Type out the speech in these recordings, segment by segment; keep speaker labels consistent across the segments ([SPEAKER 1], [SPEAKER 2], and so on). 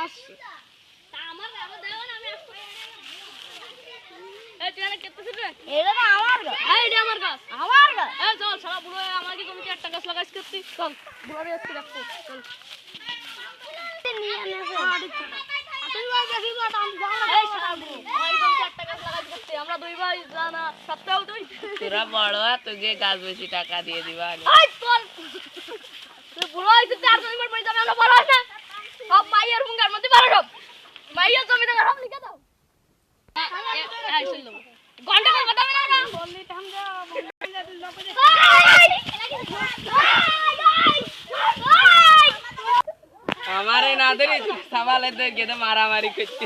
[SPEAKER 1] 500 তা আমার দেও না আমি এই তুই আরে কত ছিল
[SPEAKER 2] এটা না আমার গাছ
[SPEAKER 1] এই এটা আমার গাছ এই চল সারা বুড়ো আমাকে জমিতে একটা গাছ লাগাইছ করতে চল বুড়োরে একটু রাখতে চল
[SPEAKER 2] নিয়ে আনেছে
[SPEAKER 1] তুই ভাই দেখি তো আমি যাও এই সারা বুড়ো ওই জমিতে একটা গাছ লাগাইছ করতে আমরা দুই ভাই জানা সপ্তাহ তুই
[SPEAKER 3] তোরা বড় তোকে গাছ বেশি টাকা দিয়ে দিবা
[SPEAKER 1] এই চল তুই বুড়ো হইছিস 4 জমির পড়ে যাবে আমরা বড় হইছ না সব মাইয়ার হুঙ্গার মধ্যে বড় সব মাইয়ার জমিতে সব লিখে দাও এই শুনলো ঘন্টা করে কথা বলা না বললি থাম যা মোবাইলটা তুই না পড়ে
[SPEAKER 3] আমারে না ধরে সবালে তো গেদে মারামারি করতে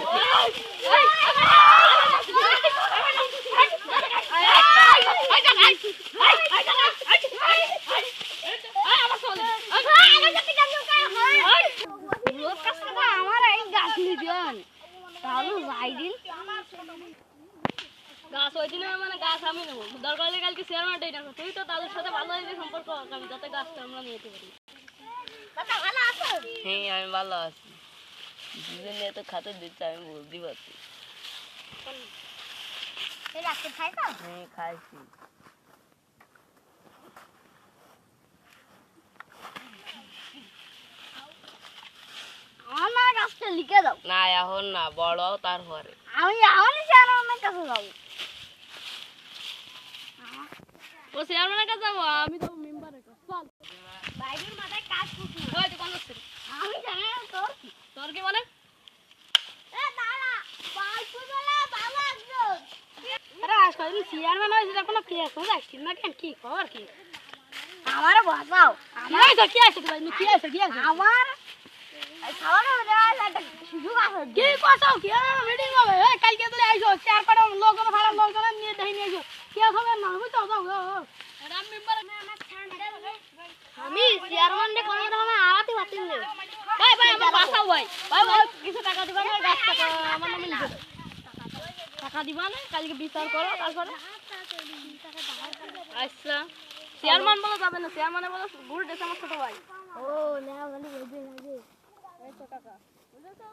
[SPEAKER 2] আমার এই গাছ নিবেন তাহলে যাইদিন
[SPEAKER 1] গাছ ওই দিনে মানে গাছ আমি নেবো দরকার হলে কালকে শেয়ার মার্কেটে না তুই তো তাদের সাথে ভালো হয়ে সম্পর্ক রাখবি যাতে গাছটা আমরা নিয়ে যেতে পারি
[SPEAKER 2] বাবা ভালো আছো
[SPEAKER 3] হ্যাঁ আমি ভালো আছি দুজনে তো খাতে দিচ্ছে আমি বলতে পারছি
[SPEAKER 2] এই রাখতে খাইছো
[SPEAKER 3] হ্যাঁ খাইছি
[SPEAKER 2] আমার গাছটা লিখে দাও
[SPEAKER 3] না এখন না বড় তারপরে
[SPEAKER 2] আমি এখনই চেয়ারম্যানের কাছে যাবো
[SPEAKER 1] ও চেয়ারম্যানের কাছে যাবো আমি তো মেম্বারের কাছে চল
[SPEAKER 2] বাইরের মাথায় কাজ করছি
[SPEAKER 1] ওই তুই কোন যাচ্ছিস
[SPEAKER 2] আমি জানি না তোর কি
[SPEAKER 1] তোর কি মানে
[SPEAKER 2] এ দাঁড়া বাইকু বলা বাবা একজন
[SPEAKER 1] আরে আজকাল চেয়ারম্যান হয়েছে তখন ফিরে আসছিস না কেন কি খবর কি
[SPEAKER 2] আমার বাঁচাও
[SPEAKER 1] কি আছে কি আছে
[SPEAKER 2] আমার খাওয়ানো দেওয়া একটা সুযোগ আছে
[SPEAKER 1] কি কথাও কি মিটিং হবে এই কালকে তুই আইছো চার পাড়া লোকজন ভাড়া লোকজন নিয়ে দেই নিয়ে আইছো কি হবে না বুঝছো যাও রাম মেম্বার
[SPEAKER 2] আমি চেয়ারম্যান রে কোনো রকম আড়াতে পারছি না
[SPEAKER 1] ভাই ভাই আমার বাঁচাও ভাই ভাই ভাই কিছু টাকা দিবা না গাছ টাকা আমার নামে লিখে দাও টাকা দিবা না কালকে বিচার করো তারপরে আচ্ছা চেয়ারম্যান বলা যাবে না চেয়ারম্যানে বলো গুড ডেস আমার ছোট ভাই
[SPEAKER 2] ও না বলি ওই যে
[SPEAKER 1] এই তো টাকা বুঝছো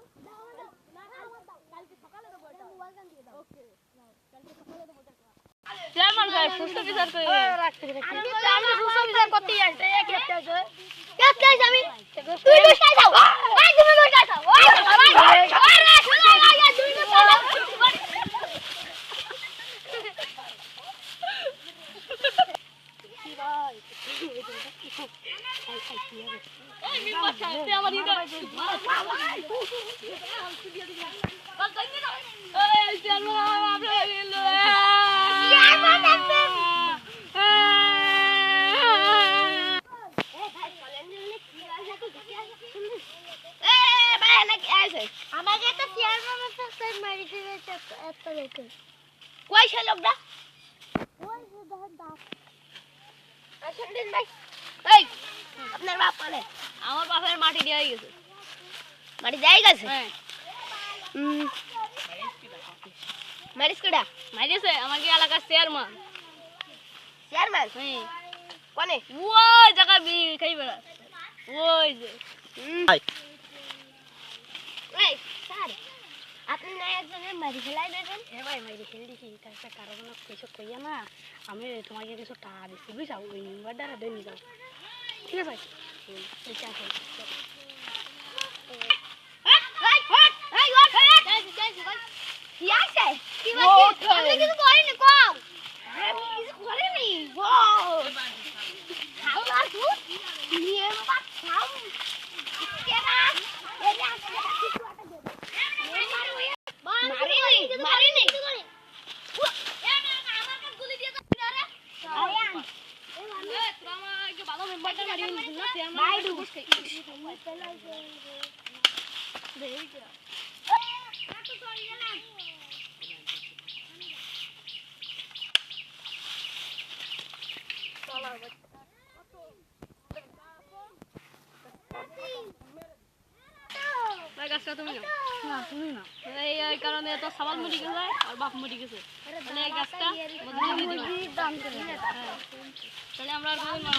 [SPEAKER 1] কালকে সকালে দেবো এটা ওকে কালকে সকালে দেবো টাকা চেয়ারম্যান ভাই সুস্থ বিচার করে
[SPEAKER 2] আমি তো সুস্থ বিচার করতে আসছে এক একটা আছে কে আছে আমি তুই লুকাই যাও এই তুমি লুকাই যাও ওই তুমি
[SPEAKER 1] এই মেম্বার সাহেব আমার ইটা এই চেয়ারম্যান আমরা গেল
[SPEAKER 2] চেয়ারম্যান দেখবেন আমাকে একটা চেয়ারম্যানের সাথে মারি দিয়েছে একটা দেখে কই সে লোকটা ওই যে দেখেন দাঁত আসেন দিন ভাই এই আপনার বাপ মানে
[SPEAKER 1] আমার বাপের মাটি দিয়ে গেছে
[SPEAKER 2] মারি যাই গেছে
[SPEAKER 1] হ্যাঁ
[SPEAKER 2] মারিস কেডা
[SPEAKER 1] মারিছে আমাকে এলাকার চেয়ারম্যান
[SPEAKER 2] চেয়ারম্যান
[SPEAKER 1] হ্যাঁ
[SPEAKER 2] কোনে
[SPEAKER 1] ওই জায়গা খাইবে ওই যে
[SPEAKER 2] এই স্যার আপনি না একজনের মারি ফেলাই দেবেন
[SPEAKER 1] এ ভাই মাইরে ফেল দিছি তার কারণ কিছু কইয়া না আমি তোমাকে কিছু টাকা দিচ্ছি বুঝছো ওই নাম্বারটা দিয়ে নিয়ে যাও ঠিক আছে ঠিক আছে
[SPEAKER 2] কি আছে কি বাকি আমি কিছু করিনি কম আমি কিছু করিনি আল্লাহ তুই নিয়ে বাপ খাও কেনা এই আছে কিছু একটা দে মারিনি আমাকে গুলি দিয়ে দাও রে আয়ান
[SPEAKER 1] এই তোরা আমাকে ভালো মেম্বারটা মারিয়ে নিছিস না চেয়ারম্যান
[SPEAKER 2] ভাই ডুবুস খাই
[SPEAKER 1] গাছটা তুমি না তুমি না এই কারণে তো সবাল মরি গেছে আর বাপ মরি গেছে মানে এই গাছটা বদলে দিয়ে দিবা
[SPEAKER 2] দাম করে
[SPEAKER 1] তাহলে আমরা আর কোনো না